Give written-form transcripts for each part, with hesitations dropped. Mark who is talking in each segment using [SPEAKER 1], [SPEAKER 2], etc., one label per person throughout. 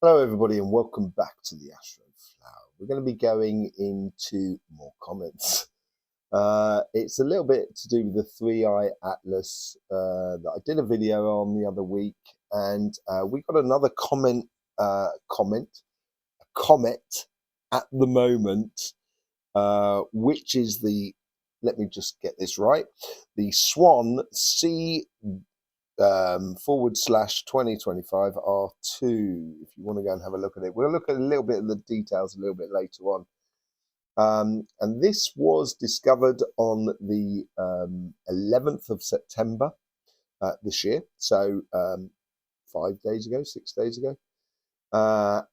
[SPEAKER 1] Hello, everybody, and welcome back to the Astroflower. We're going to be going into more comments. It's a little bit to do with the three-eye atlas that I did a video on the other week, and we got another comet at the moment, which is the, let me just get this right, the Swan C /2025 R2. If you want to go and have a look at it, we'll look at a little bit of the details a little bit later on. And this was discovered on the 11th of September this year, so 5 days ago, 6 days ago.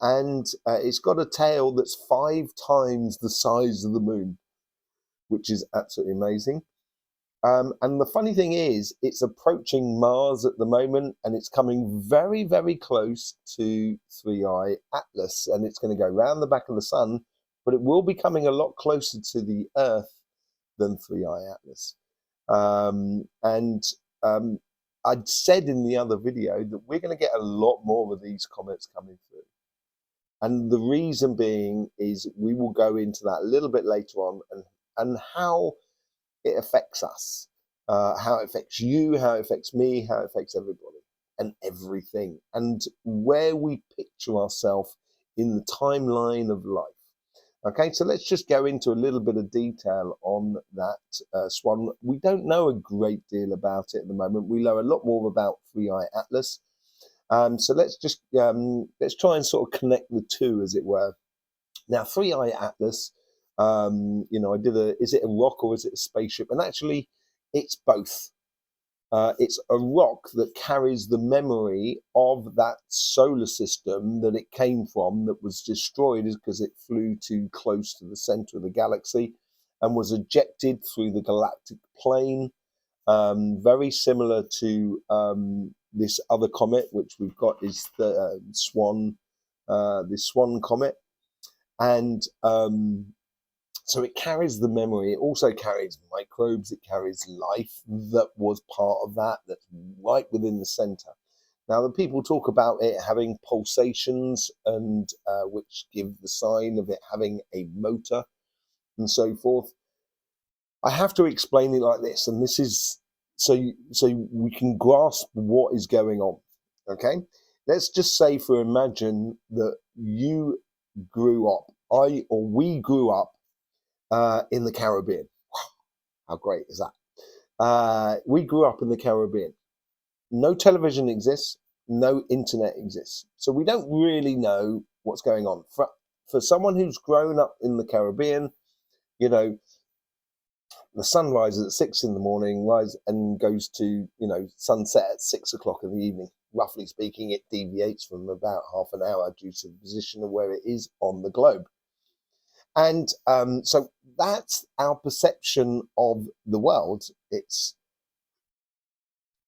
[SPEAKER 1] And it's got a tail that's 5 times the size of the moon, which is absolutely amazing. And the funny thing is, it's approaching Mars at the moment, and it's coming very, very close to Three-Eye Atlas, and it's going to go round the back of the sun, but it will be coming a lot closer to the Earth than Three-Eye Atlas. I'd said in the other video that we're going to get a lot more of these comets coming through. And the reason being is we will go into that a little bit later on, and how it affects us, how it affects you, how it affects me, how it affects everybody and everything, and where we picture ourselves in the timeline of life. Okay, so let's just go into a little bit of detail on that Swan. We don't know a great deal about it at the moment. We know a lot more about Three-Eye Atlas. So let's just let's try and sort of connect the two, as it were. Now, Three-Eye Atlas, I did is it a rock or is it a spaceship? And actually, it's both. It's a rock that carries the memory of that solar system that it came from, that was destroyed because it flew too close to the center of the galaxy and was ejected through the galactic plane, very similar to this other comet, which we've got is the Swan, the Swan comet. And so it carries the memory. It also carries microbes. It carries life that was part of that, that's right within the center. Now, the people talk about it having pulsations, and which give the sign of it having a motor and so forth. I have to explain it like this, and this is so we can grasp what is going on. Okay, let's just say, imagine that you grew up, we grew up in the Caribbean. How great is that? We grew up in the Caribbean. No television exists, no internet exists. So we don't really know what's going on. For someone who's grown up in the Caribbean, the sun rises at 6 in the morning, rises and goes to, sunset at 6 o'clock in the evening. Roughly speaking, it deviates from about half an hour due to the position of where it is on the globe. And so that's our perception of the world.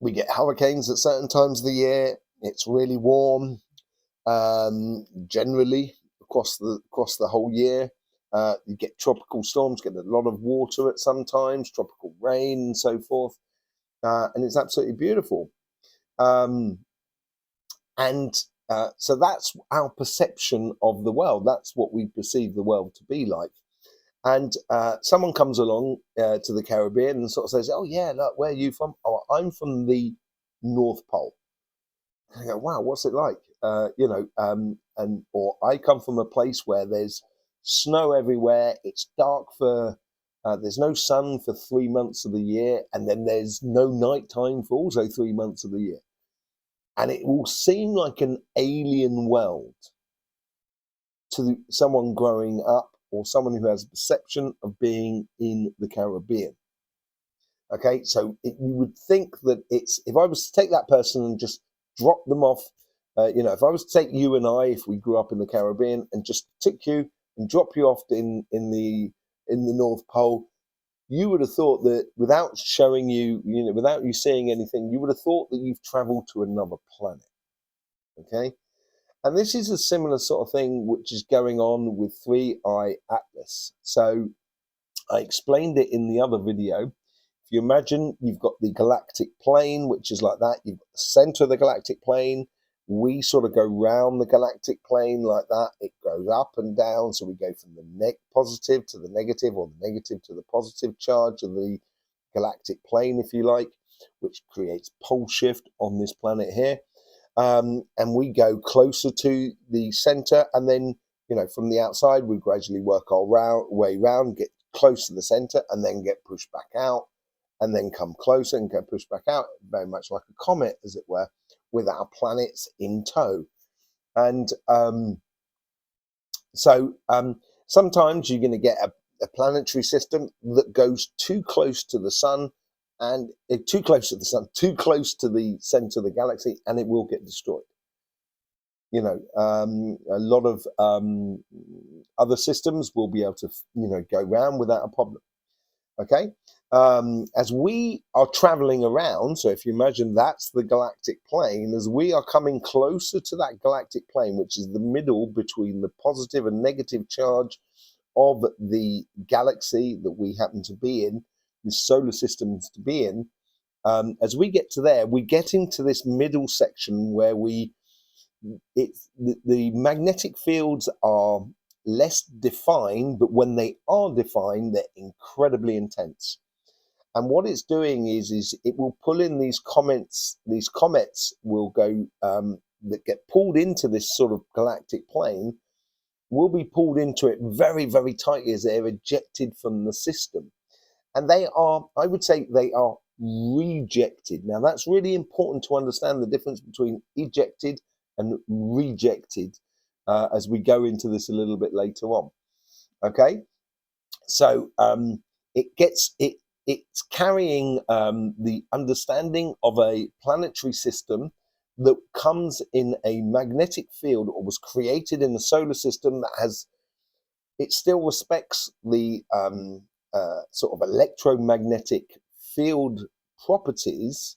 [SPEAKER 1] We get hurricanes at certain times of the year. It's really warm, generally across the whole year. You get tropical storms, get a lot of water at some times, tropical rain and so forth, and it's absolutely beautiful. So that's our perception of the world. That's what we perceive the world to be like. And someone comes along to the Caribbean and sort of says, "Oh yeah, look, where are you from?" "Oh, I'm from the North Pole." And I go, "Wow, what's it like?" Or I come from a place where there's snow everywhere. It's dark there's no sun for 3 months of the year, and then there's no nighttime for also 3 months of the year. And it will seem like an alien world to someone growing up, or someone who has a perception of being in the Caribbean. Okay, so you would think that if I was to take that person and just drop them off, if I was to take you and I, if we grew up in the Caribbean, and just take you and drop you off in the North Pole, you would have thought that without showing you, without you seeing anything, you would have thought that you've traveled to another planet. Okay, and this is a similar sort of thing which is going on with Three-Eye Atlas. So I explained it in the other video. If you imagine you've got the galactic plane, which is like that, you've got the center of the galactic plane, we sort of go round the galactic plane like that. It goes up and down. So we go from the positive to the negative, or the negative to the positive charge of the galactic plane, if you like, which creates pole shift on this planet here. And we go closer to the center, and then, you know, from the outside, we gradually work our way round, get close to the center, and then get pushed back out, and then come closer and get pushed back out, very much like a comet, as it were, with our planets in tow. And sometimes you're going to get a planetary system that goes too close to the sun, and too close to the center of the galaxy, and it will get destroyed. You know, a lot of other systems will be able to, you know, go round without a problem. Okay, as we are traveling around, so if you imagine that's the galactic plane, as we are coming closer to that galactic plane, which is the middle between the positive and negative charge of the galaxy that we happen to be in, the solar systems to be in, as we get to there, we get into this middle section where the magnetic fields are less defined, but when they are defined, they're incredibly intense. And what it's doing is it will pull in these comets. These comets will go, that get pulled into this sort of galactic plane, will be pulled into it very, very tightly as they're ejected from the system. And they are, I would say, they are rejected. Now, that's really important to understand the difference between ejected and rejected as we go into this a little bit later on. Okay, so it's carrying the understanding of a planetary system that comes in a magnetic field, or was created in the solar system, that has, it still respects the sort of electromagnetic field properties,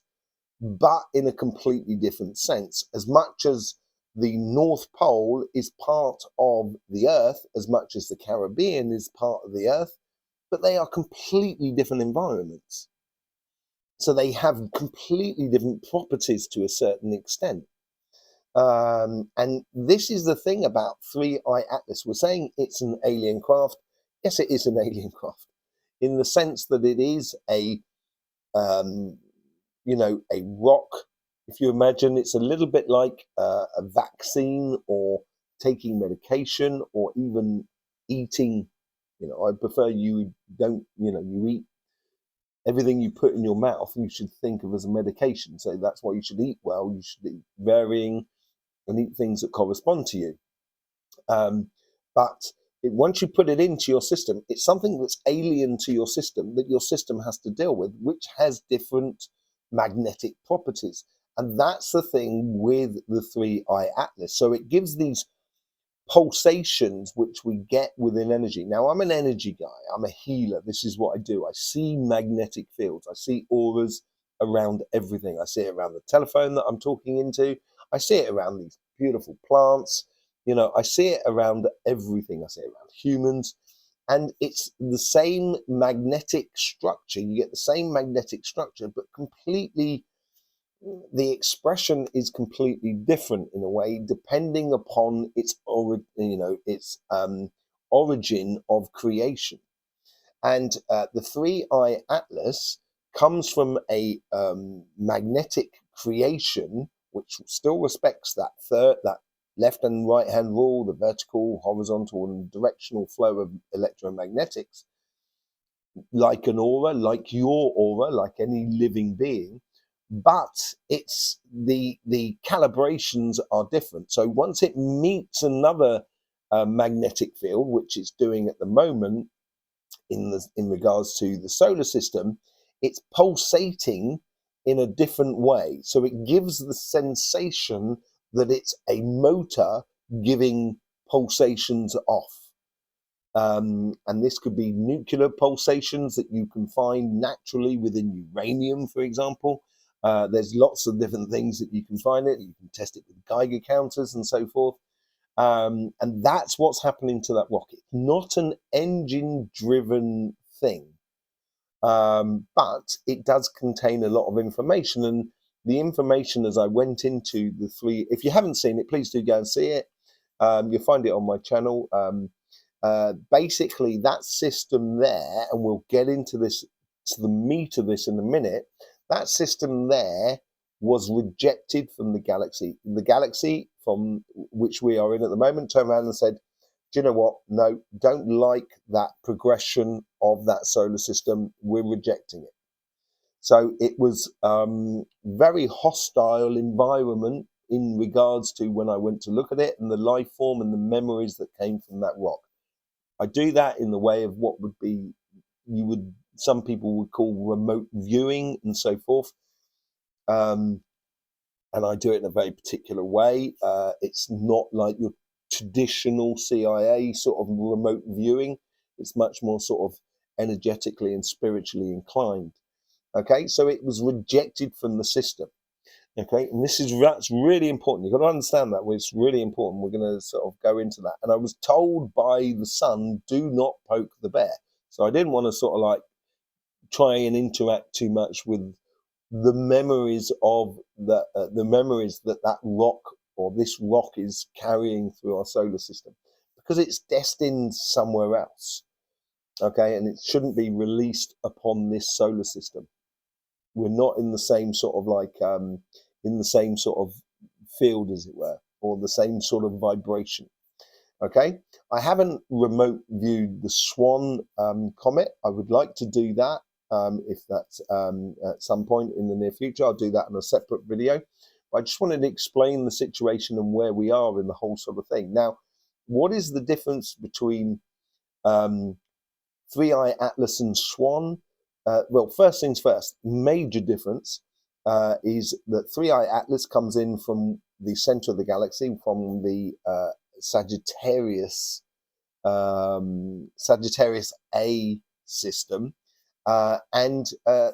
[SPEAKER 1] but in a completely different sense. As much as the North Pole is part of the Earth, as much as the Caribbean is part of the Earth, but they are completely different environments. So they have completely different properties to a certain extent. And this is the thing about 3I Atlas. We're saying it's an alien craft. Yes, it is an alien craft, in the sense that it is a, you know, a rock. If you imagine, it's a little bit like a vaccine, or taking medication, or even eating. You know, I prefer you don't, you know, you eat everything you put in your mouth, you should think of as a medication. So that's why you should eat well. You should eat varying and eat things that correspond to you. But once you put it into your system, it's something that's alien to your system, that your system has to deal with, which has different magnetic properties. And that's the thing with the 3I Atlas. So it gives these pulsations which we get within energy. Now, I'm an energy guy. I'm a healer. This is what I do. I see magnetic fields. I see auras around everything. I see it around the telephone that I'm talking into. I see it around these beautiful plants. You know, I see it around everything. I see it around humans. And it's the same magnetic structure. You get the same magnetic structure, but completely, the expression is completely different in a way, depending upon its origin of creation. And the 3I Atlas comes from a magnetic creation, which still respects that left and right hand rule, the vertical, horizontal, and directional flow of electromagnetics, like an aura, like your aura, like any living being. But it's the calibrations are different. So once it meets another magnetic field, which it's doing at the moment in regards to the solar system, it's pulsating in a different way. So it gives the sensation that it's a motor giving pulsations off. And this could be nuclear pulsations that you can find naturally within uranium, for example. There's lots of different things that you can find it. You can test it with Geiger counters and so forth. And that's what's happening to that rocket. Not an engine-driven thing, but it does contain a lot of information. And the information as I went into the three. If you haven't seen it, please do go and see it. You'll find it on my channel. Basically, that system there, and we'll get into this, to the meat of this in a minute. That system there was rejected from the galaxy. The galaxy from which we are in at the moment turned around and said, do you know what? No, don't like that progression of that solar system. We're rejecting it. So it was very hostile environment in regards to when I went to look at it and the life form and the memories that came from that rock. I do that in the way of what would be, some people would call remote viewing and so forth. And I do it in a very particular way. It's not like your traditional CIA sort of remote viewing. It's much more sort of energetically and spiritually inclined. Okay, so it was rejected from the system. Okay, and that's really important. You've got to understand that. It's really important. We're going to sort of go into that. And I was told by the sun, do not poke the bear. So I didn't want to sort of like try and interact too much with the memories of the memories that rock or this rock is carrying through our solar system, because it's destined somewhere else. Okay, and it shouldn't be released upon this solar system. We're not in the same sort of like in the same sort of field, as it were, or the same sort of vibration. Okay, I haven't remote viewed the Swan comet. I would like to do that. If that's at some point in the near future, I'll do that in a separate video. But I just wanted to explain the situation and where we are in the whole sort of thing. Now, what is the difference between Three-Eye Atlas and Swan? Well, first things first, major difference is that Three-Eye Atlas comes in from the center of the galaxy, from the Sagittarius A system. And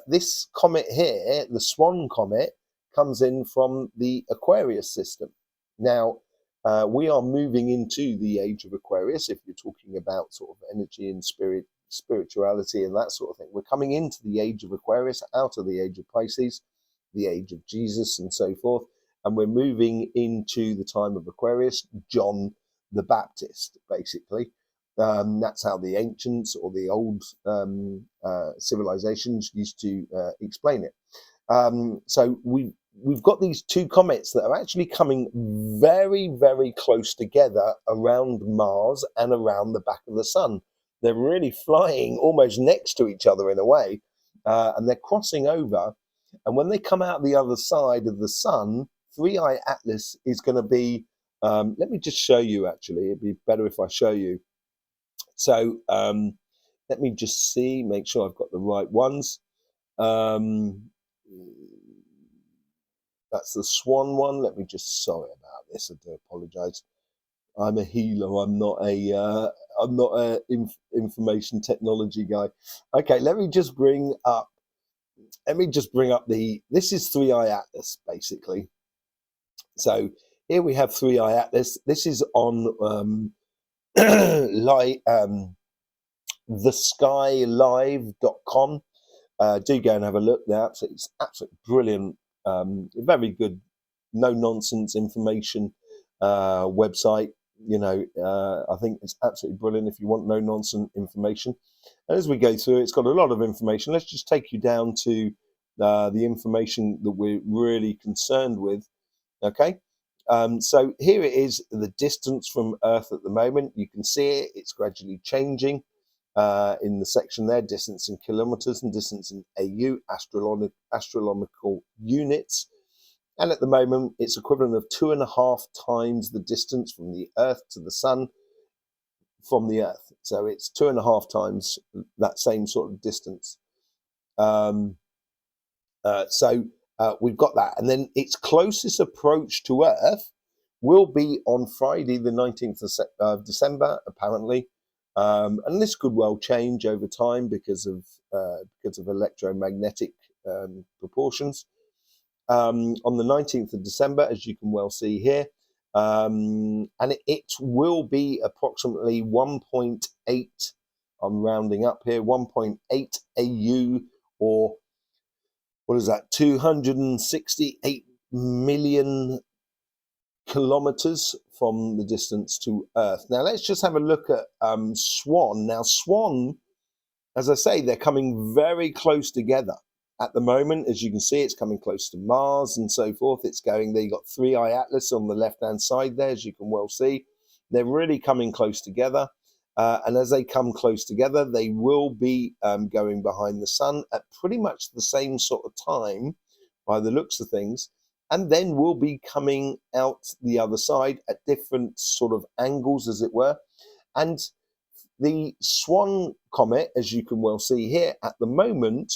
[SPEAKER 1] this comet here, the Swan comet, comes in from the Aquarius system. Now, we are moving into the age of Aquarius, if you're talking about sort of energy and spirituality and that sort of thing. We're coming into the age of Aquarius, out of the age of Pisces, the age of Jesus and so forth. And we're moving into the time of Aquarius, John the Baptist, basically. That's how the ancients or the old civilizations used to explain it. So we've got these two comets that are actually coming very, very close together around Mars and around the back of the sun. They're really flying almost next to each other in a way, and they're crossing over. And when they come out the other side of the sun, Three-Eye Atlas is going to be, let me just show you actually, it'd be better if I show you. So let me just see, make sure I've got the right ones. That's the Swan one. Let me just, sorry about this, I do apologize. I'm a healer. I'm not a information technology guy. Okay, let me just bring up this is Three-Eye Atlas, basically. So here we have Three-Eye Atlas. This is on theskylive.com. Do go and have a look there. It's absolutely brilliant, very good, no nonsense information website. I think it's absolutely brilliant if you want no nonsense information. And as we go through, it's got a lot of information. Let's just take you down to the information that we're really concerned with. Okay. So here it is, the distance from Earth at the moment. You can see it, it's gradually changing in the section there, distance in kilometers and distance in AU, astronomical units. And at the moment, it's equivalent of 2.5 times the distance from the Earth to the sun from the Earth. So it's 2.5 times that same sort of distance. We've got that. And then its closest approach to Earth will be on Friday, the 19th of December, apparently. And this could well change over time because of electromagnetic proportions. On the 19th of December, as you can well see here, and it will be approximately 1.8, I'm rounding up here, 1.8 AU, or what is that, 268 million kilometers from the distance to Earth. Now let's just have a look at Swan. Now Swan, as I say, they're coming very close together at the moment. As you can see, it's coming close to Mars and so forth. It's going there. You've got 3i Atlas on the left hand side there, as you can well see. They're really coming close together, and as they come close together, they will be going behind the sun at pretty much the same sort of time by the looks of things, and then we'll be coming out the other side at different sort of angles, as it were. And the Swan comet, as you can well see here at the moment,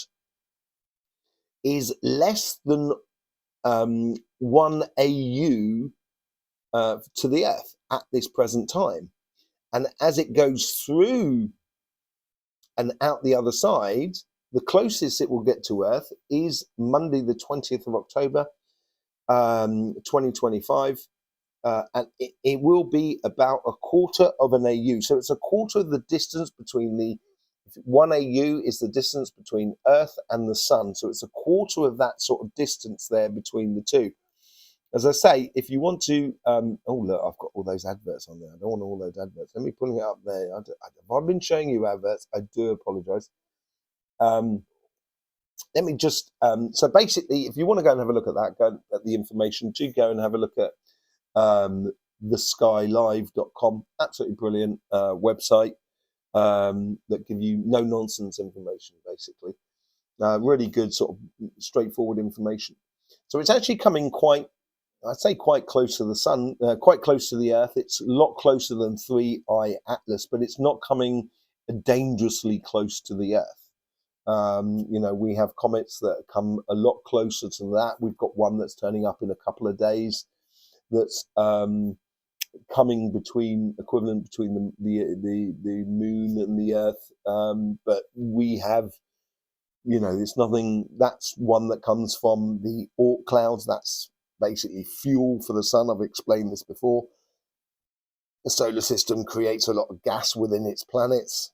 [SPEAKER 1] is less than 1 AU to the Earth at this present time. And as it goes through and out the other side, the closest it will get to Earth is Monday, the 20th of October, 2025. And it will be about a quarter of an AU. So it's a quarter of the distance between the 1 AU is the distance between Earth and the sun. So it's a quarter of that sort of distance there between the two. As I say, if you want to, oh look, I've got all those adverts on there. I don't want all those adverts. Let me pull it up there. If I've been showing you adverts, I do apologise. Let me just, so basically, if you want to go and have a look at that, go at the information, do go and have a look at theskylive.com. Absolutely brilliant website that give you no nonsense information, basically. Really good sort of straightforward information. So it's actually coming quite, I'd say quite close to the sun, quite close to the Earth. It's a lot closer than 3i Atlas, but it's not coming dangerously close to the Earth. You know, we have comets that come a lot closer to that. We've got one that's turning up in a couple of days that's coming between, equivalent between the moon and the Earth. But we have, you know, there's nothing, that's one that comes from the Oort clouds. That's basically fuel for the sun. I've explained this before. The solar system creates a lot of gas within its planets.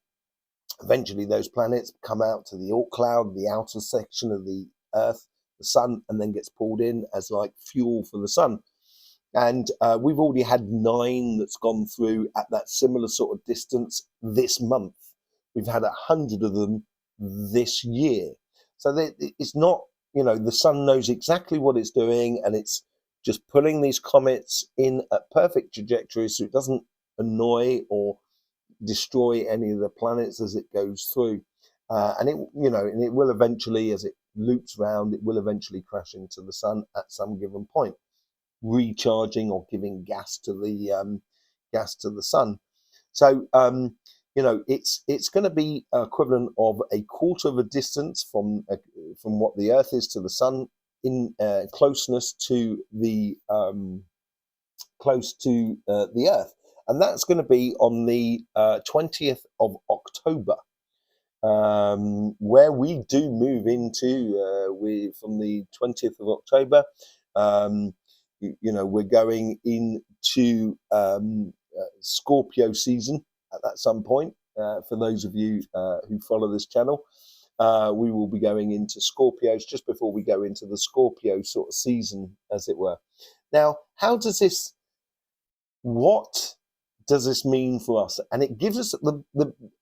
[SPEAKER 1] Eventually those planets come out to the Oort cloud, the outer section of the Earth, the sun, and then gets pulled in as like fuel for the sun. And we've already had 9 that's gone through at that similar sort of distance this month. We've had 100 of them this year. So it's not, you know, the sun knows exactly what it's doing, and it's just pulling these comets in a perfect trajectory so it doesn't annoy or destroy any of the planets as it goes through. And it, you know, and it will eventually, as it loops around, it will eventually crash into the sun at some given point, recharging or giving gas to the sun. So you know, it's going to be equivalent of a quarter of a distance from what the Earth is to the sun in closeness to the Earth, and that's going to be on the 20th of October, where we do move into from the 20th of October. You know, we're going into Scorpio season at some point. For those of you who follow this channel, we will be going into Scorpios just before we go into the Scorpio sort of season, as it were. Now, what does this mean for us? And it gives us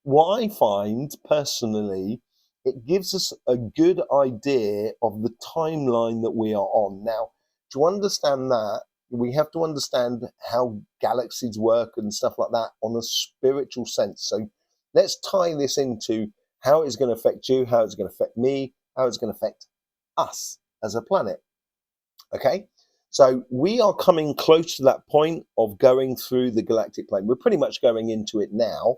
[SPEAKER 1] what I find personally, it gives us a good idea of the timeline that we are on. Now, to understand that, we have to understand how galaxies work and stuff like that on a spiritual sense. So let's tie this into how it's going to affect you, how it's going to affect me, how it's going to affect us as a planet. Okay, so we are coming close to that point of going through the galactic plane. We're pretty much going into it now,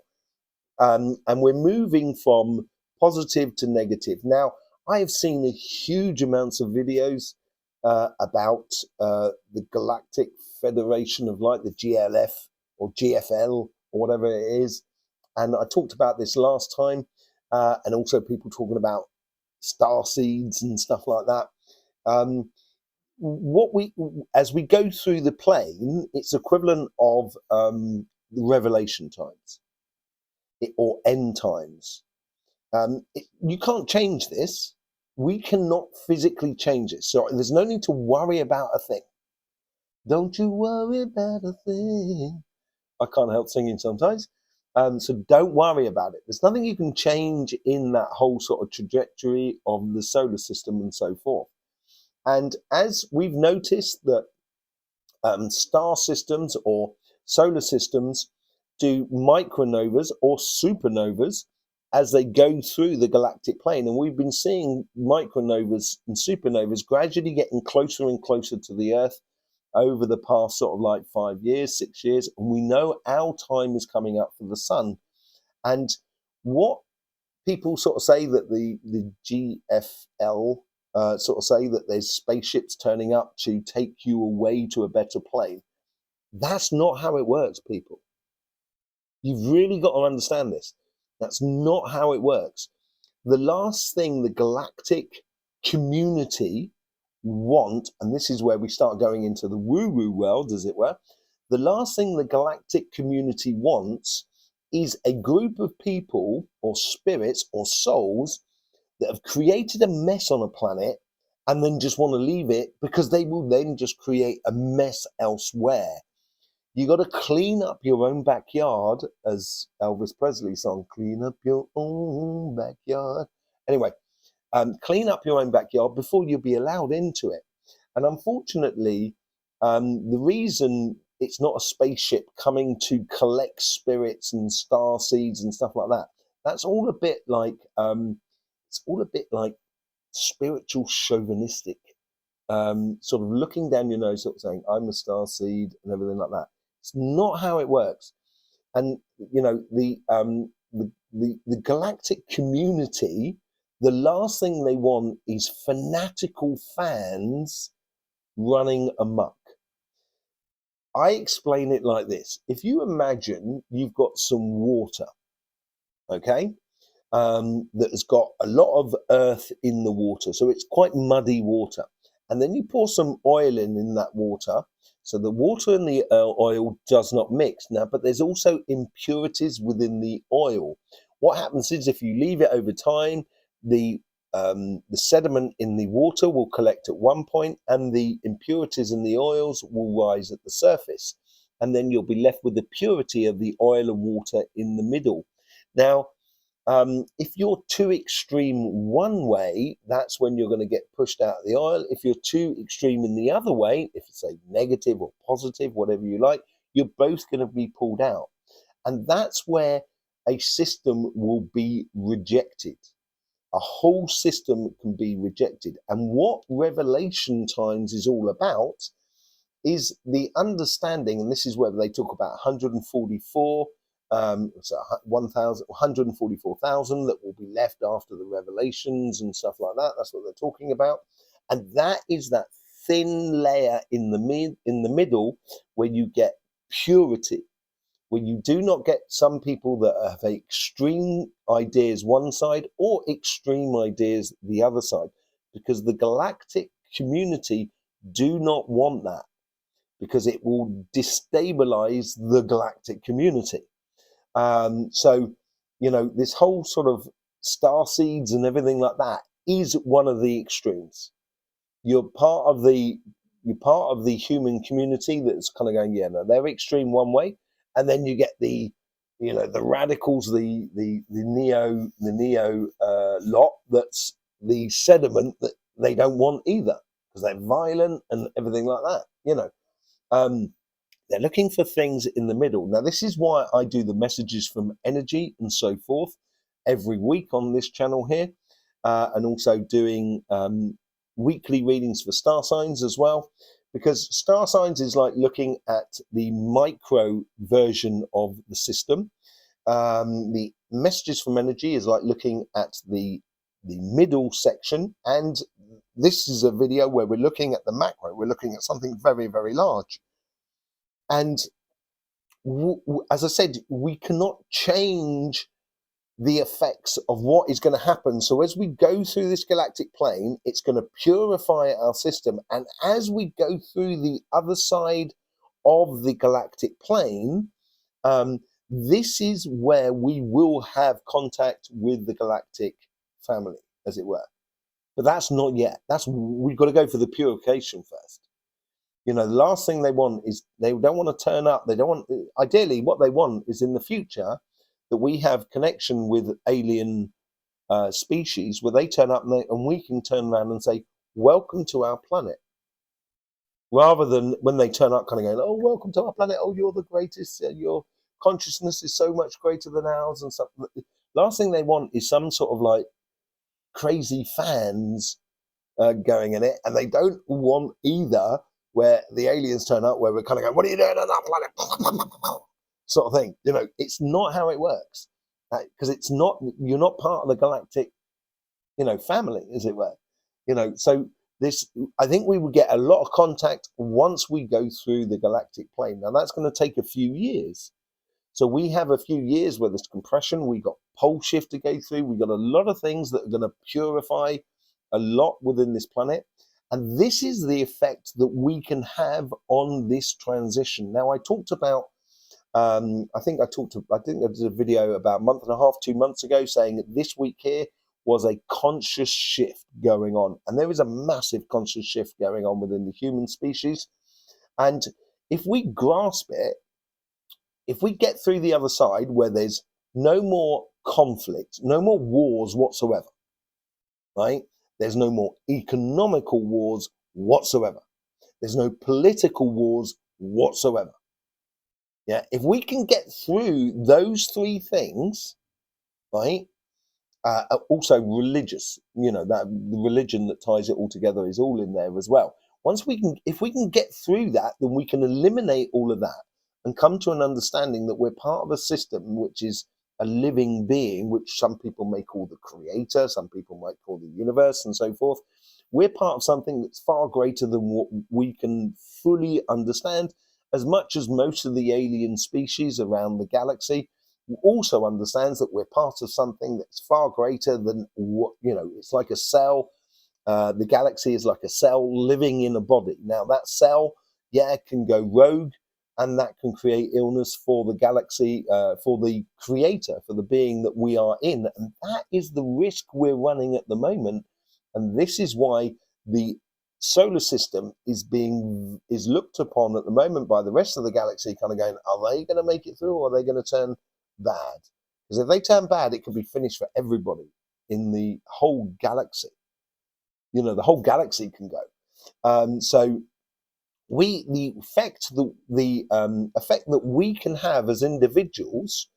[SPEAKER 1] and we're moving from positive to negative. Now, I have seen a huge amounts of videos about the Galactic Federation of Light, the GLF or GFL or whatever it is. And I talked about this last time, and also people talking about star seeds and stuff like that. As we go through the plane, it's equivalent of revelation times or end times. You can't change this. we cannot physically change it. So there's no need to worry about a thing. Don't you worry about a thing. I can't help singing sometimes. So don't worry about it. There's nothing you can change in that whole sort of trajectory of the solar system and so forth. And as we've noticed that star systems or solar systems do micronovas or supernovas as they go through the galactic plane. And we've been seeing micronovas and supernovas gradually getting closer and closer to the Earth over the past sort of like 5 years, 6 years. And we know our time is coming up for the sun. And what people sort of say that the GFL sort of say that there's spaceships turning up to take you away to a better plane. That's not how it works, people. You've really got to understand this. That's not how it works. The last thing the galactic community want, and this is where we start going into the woo-woo world, as it were, the last thing the galactic community wants is a group of people or spirits or souls that have created a mess on a planet and then just want to leave it, because they will then just create a mess elsewhere. You got to clean up your own backyard, as Elvis Presley's song, clean up your own backyard. Anyway, clean up your own backyard before you'll be allowed into it. And unfortunately, the reason it's not a spaceship coming to collect spirits and star seeds and stuff like that, that's all a bit like it's all a bit like spiritual chauvinistic, sort of looking down your nose, sort of saying, I'm a star seed and everything like that. It's not how it works. And you know, the galactic community, the last thing they want is fanatical fans running amok. I explain it like this. If you imagine you've got some water, okay, that has got a lot of earth in the water, so it's quite muddy water. And then you pour some oil in that water, so the water and the oil does not mix. Now, but there's also impurities within the oil. What happens is if you leave it over time, the sediment in the water will collect at one point, and the impurities in the oils will rise at the surface. And then you'll be left with the purity of the oil and water in the middle. Now, if you're too extreme one way, that's when you're going to get pushed out of the oil. If you're too extreme in the other way, if it's a negative or positive, whatever you like, you're both going to be pulled out. And that's where a system will be rejected. A whole system can be rejected. And what Revelation Times is all about is the understanding, and this is where they talk about 144, so 144,000 that will be left after the revelations and stuff like that. That's what they're talking about. And that is that thin layer in the middle where you get purity, where you do not get some people that have extreme ideas one side or extreme ideas the other side, because the galactic community do not want that, because it will destabilize the galactic community. So, you know, this whole sort of star seeds and everything like that is one of the extremes. You're part of the human community that's kind of going, yeah, no, they're extreme one way, and then you get the, you know, the radicals, the neo lot that's the sediment that they don't want either, because they're violent and everything like that. You know, they're looking for things in the middle. Now, this is why I do the messages from energy and so forth every week on this channel here, and also doing weekly readings for star signs as well, because star signs is like looking at the micro version of the system. The messages from energy is like looking at the middle section, and this is a video where we're looking at the macro. We're looking at something very, very large. And as I said, we cannot change the effects of what is going to happen. So as we go through this galactic plane, it's going to purify our system. And as we go through the other side of the galactic plane, this is where we will have contact with the galactic family, as it were. But that's not yet. We've got to go for the purification first. The last thing they want is they don't want to turn up. They don't want, ideally, what they want is in the future that we have connection with alien species where they turn up and we can turn around and say, welcome to our planet. Rather than when they turn up kind of going, oh, welcome to our planet. Oh, you're the greatest. Your consciousness is so much greater than ours and stuff. Last thing they want is some sort of like crazy fans going in it. And they don't want either where the aliens turn up where we're kind of going, what are you doing on our planet? Sort of thing. It's not how it works. Because you're not part of the galactic, family, as it were. So I think we will get a lot of contact once we go through the galactic plane. Now that's going to take a few years. So we have a few years where there's compression. We got pole shift to go through. We got a lot of things that are going to purify a lot within this planet. And this is the effect that we can have on this transition. Now I talked about, I think I did a video about a month and a half, 2 months ago saying that this week here was a conscious shift going on. And there is a massive conscious shift going on within the human species. And if we grasp it, if we get through the other side where there's no more conflict, no more wars whatsoever, right? There's no more economical wars whatsoever. There's no political wars whatsoever. Yeah, if we can get through those three things, right? Also religious, that the religion that ties it all together is all in there as well. If we can get through that, then we can eliminate all of that and come to an understanding that we're part of a system which is a living being, which some people may call the creator, some people might call the universe, and so forth. We're part of something that's far greater than what we can fully understand, as much as most of the alien species around the galaxy also understands that we're part of something that's far greater than what, it's like a cell. The galaxy is like a cell living in a body. Now that cell, can go rogue, and that can create illness for the galaxy, for the creator, for the being that we are in. And that is the risk we're running at the moment. And this is why the solar system is looked upon at the moment by the rest of the galaxy, kind of going, are they going to make it through, or are they going to turn bad? Because if they turn bad, it could be finished for everybody in the whole galaxy. The whole galaxy can go. So the effect that we can have as individuals,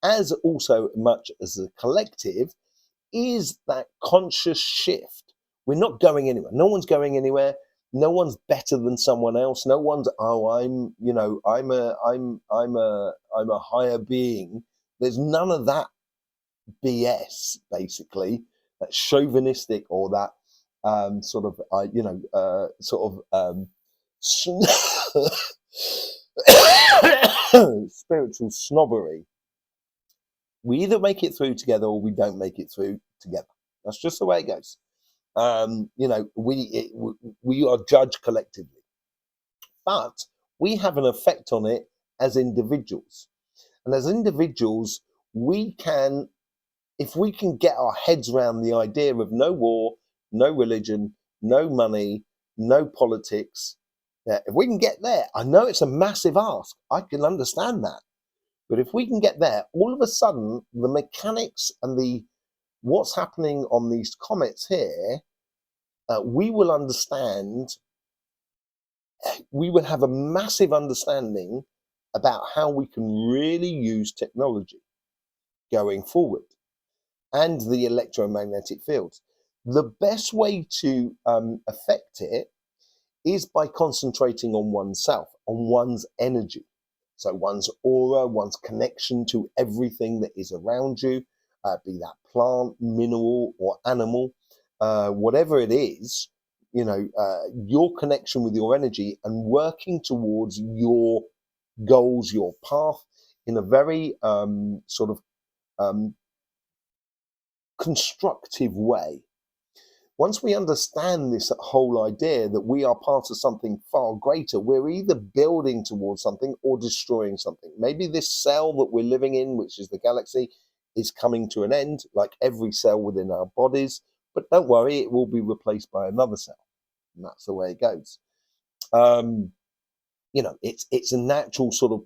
[SPEAKER 1] as also much as a collective, is that conscious shift. We're not going anywhere. No one's going anywhere. No one's better than someone else. No one's, I'm a higher being. There's none of that BS, basically, that chauvinistic or that spiritual snobbery. We either make it through together or we don't make it through together. That's just the way it goes. We are judged collectively, but we have an effect on it as individuals. And as individuals, if we can get our heads around the idea of no war, no religion, no money, no politics, if we can get there, I know it's a massive ask. I can understand that. But if we can get there, all of a sudden, the mechanics and what's happening on these comets here, we will understand, we will have a massive understanding about how we can really use technology going forward and the electromagnetic fields. The best way to affect it is by concentrating on oneself, on one's energy. So one's aura, one's connection to everything that is around you, be that plant, mineral, or animal, whatever it is, your connection with your energy and working towards your goals, your path in a very constructive way. Once we understand this whole idea that we are part of something far greater, we're either building towards something or destroying something. Maybe this cell that we're living in, which is the galaxy, is coming to an end, like every cell within our bodies. but don't worry, it will be replaced by another cell, and that's the way it goes. Um, it's a natural sort of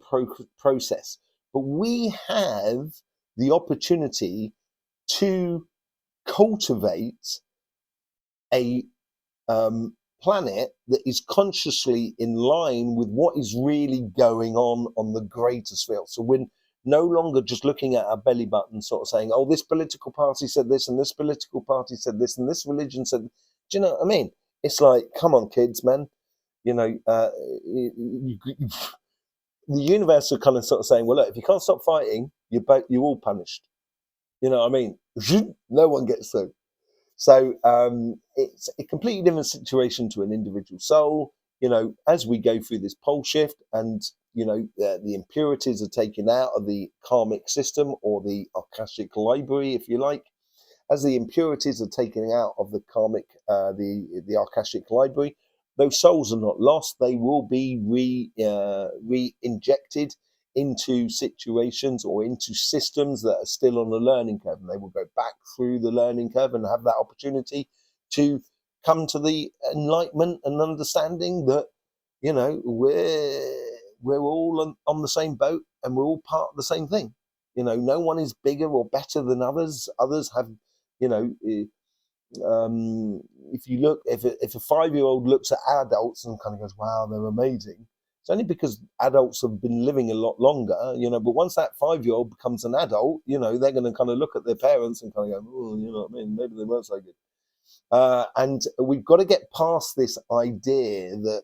[SPEAKER 1] process, but we have the opportunity to cultivate a planet that is consciously in line with what is really going on the greater sphere. So we're no longer just looking at our belly button, sort of saying, "Oh, this political party said this, and this political party said this, and this religion said." Do you know what I mean? It's like, come on, kids, man. You know, the universe are kind of sort of saying, "Well, look, if you can't stop fighting, you're all punished." You know what I mean? No one gets through. So it's a completely different situation to an individual soul. As we go through this pole shift, and the impurities are taken out of the karmic system, or the Akashic library, if you like. As the impurities are taken out of the karmic, the Akashic library, those souls are not lost. They will be re-injected into situations or into systems that are still on the learning curve, and they will go back through the learning curve and have that opportunity to come to the enlightenment and understanding that we're all on the same boat, and we're all part of the same thing. No one is bigger or better than others. Others have, you know if you look, if a 5-year-old looks at adults and kind of goes, "Wow, they're amazing," it's only because adults have been living a lot longer. But once that 5-year-old becomes an adult, they're going to kind of look at their parents and kind of go, "Oh, you know what I mean? Maybe they weren't so good." And we've got to get past this idea that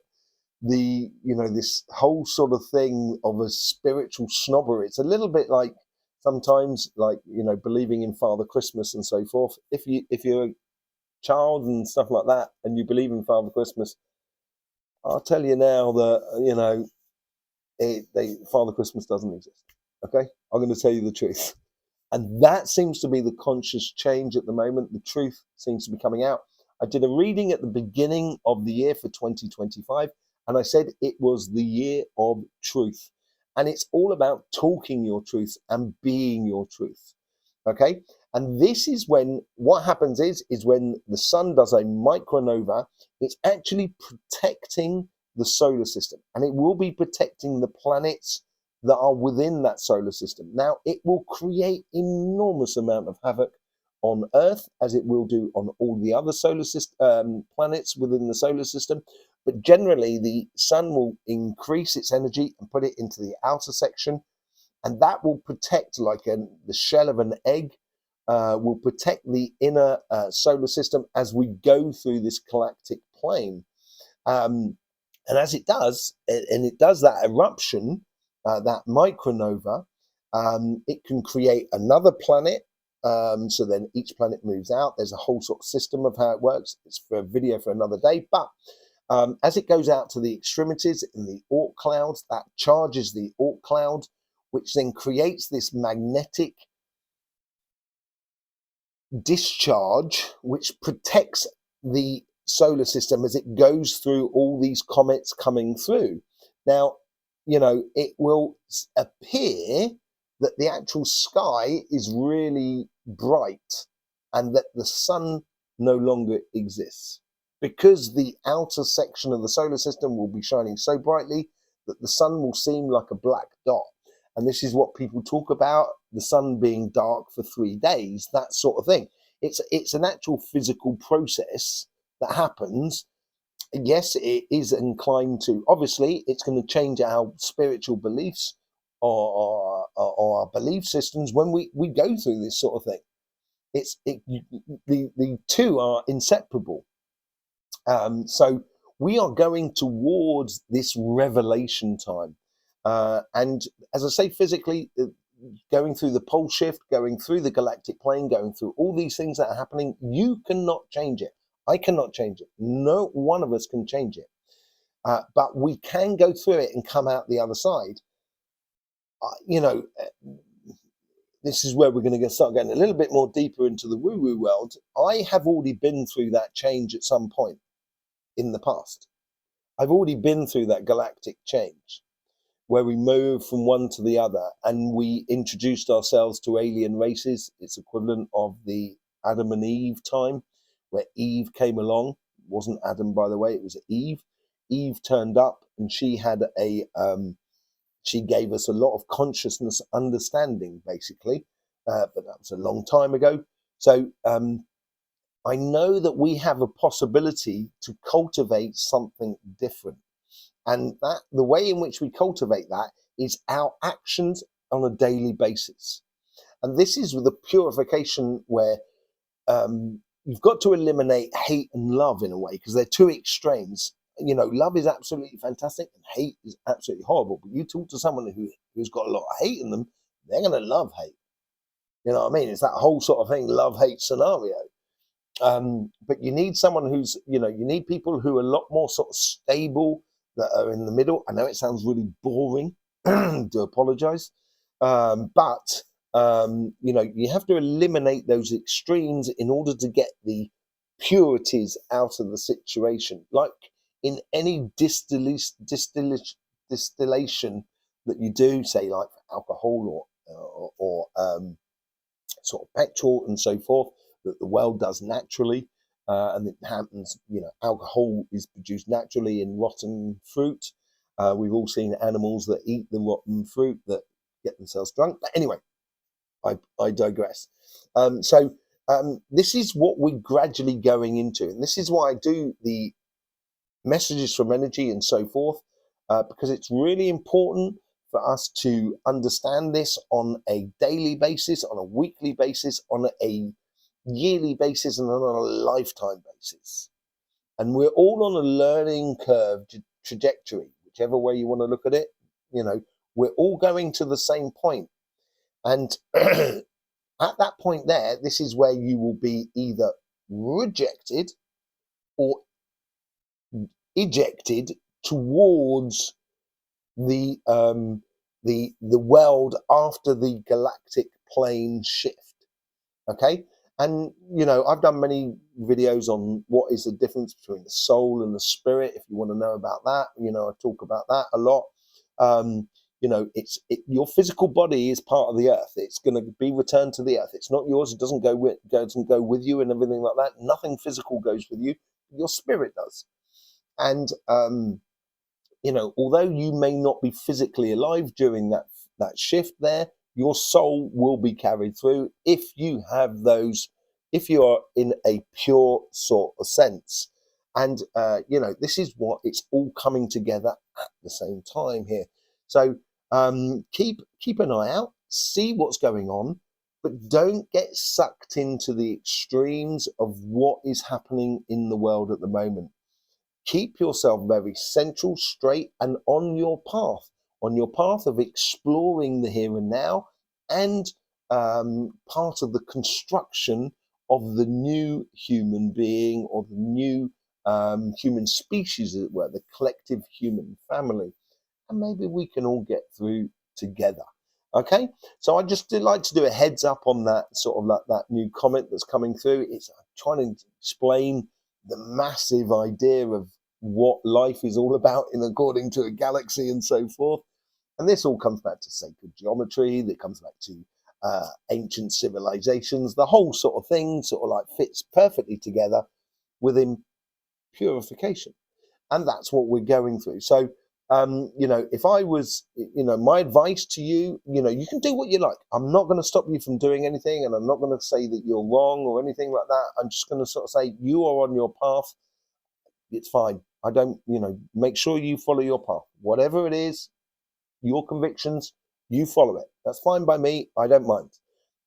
[SPEAKER 1] this whole sort of thing of a spiritual snobbery. It's a little bit like sometimes, like, believing in Father Christmas and so forth. If you're a child and stuff like that, and you believe in Father Christmas, I'll tell you now that Father Christmas doesn't exist. Okay, I'm going to tell you the truth, and that seems to be the conscious change at the moment. The truth seems to be coming out. I did a reading at the beginning of the year for 2025, and I said it was the year of truth, and it's all about talking your truth and being your truth. Okay. And this is when what happens is when the sun does a micronova, it's actually protecting the solar system, and it will be protecting the planets that are within that solar system. Now, it will create enormous amount of havoc on Earth, as it will do on all the other solar system planets within the solar system. But generally, the sun will increase its energy and put it into the outer section, and that will protect, like the shell of an egg, will protect the inner solar system as we go through this galactic plane. And as it does, and it does that eruption, that micronova, it can create another planet. So then each planet moves out. There's a whole sort of system of how it works. It's for a video for another day. But as it goes out to the extremities in the Oort clouds, that charges the Oort cloud, which then creates this magnetic discharge, which protects the solar system as it goes through all these comets coming through. Now, it will appear that the actual sky is really bright and that the sun no longer exists, because the outer section of the solar system will be shining so brightly that the sun will seem like a black dot. And this is what people talk about, the sun being dark for 3 days, that sort of thing. It's an actual physical process that happens. Yes, it is inclined to, obviously, it's going to change our spiritual beliefs or our belief systems when we go through this sort of thing. The two are inseparable. So we are going towards this revelation time. And as I say, physically, going through the pole shift, going through the galactic plane, going through all these things that are happening, you cannot change it. I cannot change it. No one of us can change it. But we can go through it and come out the other side. This is where we're going to start getting a little bit more deeper into the woo-woo world. I have already been through that change at some point in the past. I've already been through that galactic change, where we move from one to the other, and we introduced ourselves to alien races. It's equivalent of the Adam and Eve time, where Eve came along. It wasn't Adam, by the way, it was Eve. Eve turned up and she had she gave us a lot of consciousness understanding, basically, but that was a long time ago. So I know that we have a possibility to cultivate something different. And that the way in which we cultivate that is our actions on a daily basis. And this is the purification where you've got to eliminate hate and love in a way, because they're two extremes. You know, love is absolutely fantastic and hate is absolutely horrible. But you talk to someone who's got a lot of hate in them, they're going to love hate. You know what I mean? It's that whole sort of thing, love-hate scenario. But you need someone who's, you know, you need people who are a lot more sort of stable, that are in the middle. I know it sounds really boring. Do apologize. But you know, you have to eliminate those extremes in order to get the purities out of the situation. Like in any distillation that you do, say like alcohol or sort of petrol and so forth, that the world does naturally, and it happens. You know, alcohol is produced naturally in rotten fruit. We've all seen animals that eat the rotten fruit that get themselves drunk. But anyway, I digress. This is what we're gradually going into, and this is why I do the messages from energy and so forth, because it's really important for us to understand this on a daily basis, on a weekly basis, on a yearly basis, and on a lifetime basis. And we're all on a learning curve trajectory, whichever way you want to look at it. You know, we're all going to the same point. And at that point there, this is where you will be either rejected or ejected towards the world after the galactic plane shift. Okay, and you know, I've done many videos on what is the difference between the soul and the spirit. If you want to know about that, you know, I talk about that a lot. You know, your physical body is part of the earth. It's going to be returned to the earth. It's not yours. It doesn't go with you and everything like that. Nothing physical goes with you. Your spirit does. And you know, although you may not be physically alive during that shift there, your soul will be carried through if you have those, if you are in a pure sort of sense. And you know, this is what it's all coming together at the same time here. So keep an eye out, see what's going on, but don't get sucked into the extremes of what is happening in the world at the moment. Keep yourself very central, straight, and on your path of exploring the here and now, and part of the construction of the new human being, or the new human species, as it were, the collective human family. And maybe we can all get through together. Okay, so I just like to do a heads up on that sort of that new comet that's coming through. It's trying to explain the massive idea of what life is all about in according to a galaxy and so forth. And this all comes back to sacred geometry, that comes back to ancient civilizations. The whole sort of thing sort of like fits perfectly together within purification. And that's what we're going through. So, you know, if I was, you know, my advice to you, you know, you can do what you like. I'm not going to stop you from doing anything, and I'm not going to say that you're wrong or anything like that. I'm just going to sort of say you are on your path. It's fine. I don't, you know, make sure you follow your path. Whatever it is, your convictions, you follow it. That's fine by me. I don't mind.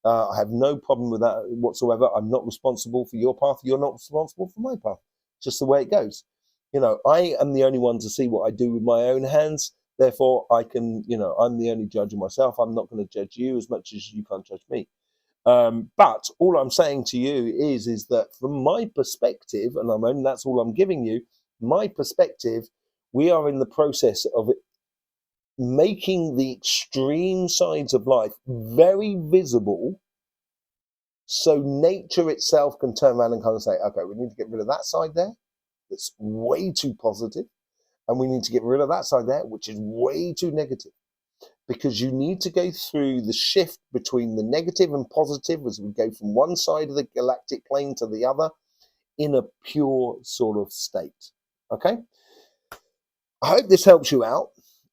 [SPEAKER 1] I have no problem with that whatsoever. I'm not responsible for your path. You're not responsible for my path. It's just the way it goes. You know, I am the only one to see what I do with my own hands. Therefore, I can, you know, I'm the only judge of myself. I'm not going to judge you as much as you can't judge me. But all I'm saying to you is that from my perspective, and that's all I'm giving you, my perspective, we are in the process of making the extreme sides of life very visible, so nature itself can turn around and kind of say, okay, we need to get rid of that side there that's way too positive, and we need to get rid of that side there which is way too negative, because you need to go through the shift between the negative and positive as we go from one side of the galactic plane to the other in a pure sort of state. Okay, I hope this helps you out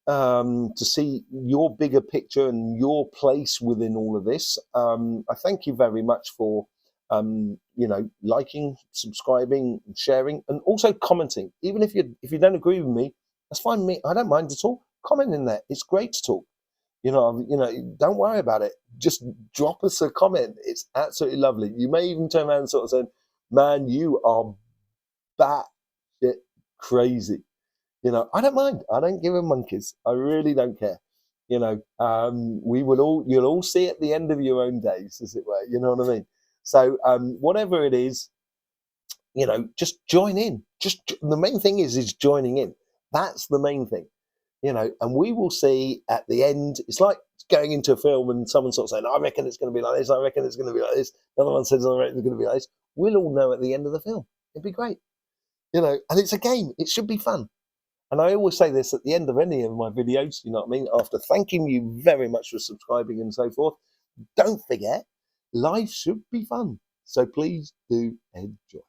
[SPEAKER 1] to see your bigger picture and your place within all of this. I thank you very much for liking, subscribing, sharing, and also commenting. Even if you don't agree with me, that's fine with me. I don't mind at all. Comment in there. It's great to talk. Don't worry about it. Just drop us a comment. It's absolutely lovely. You may even turn around and sort of say, "Man, you are batshit crazy." I don't mind. I don't give a monkeys. I really don't care. You'll all see at the end of your own days, as it were. You know what I mean? So whatever it is, just join in. Just the main thing is joining in. That's the main thing. And we will see at the end. It's like going into a film and someone sort of saying, "I reckon it's going to be like this. I reckon it's going to be like this." Another one says, "I reckon it's going to be like this." We'll all know at the end of the film. It'd be great. And it's a game. It should be fun. And I always say this at the end of any of my videos, you know what I mean? After thanking you very much for subscribing and so forth, don't forget, life should be fun. So please do enjoy.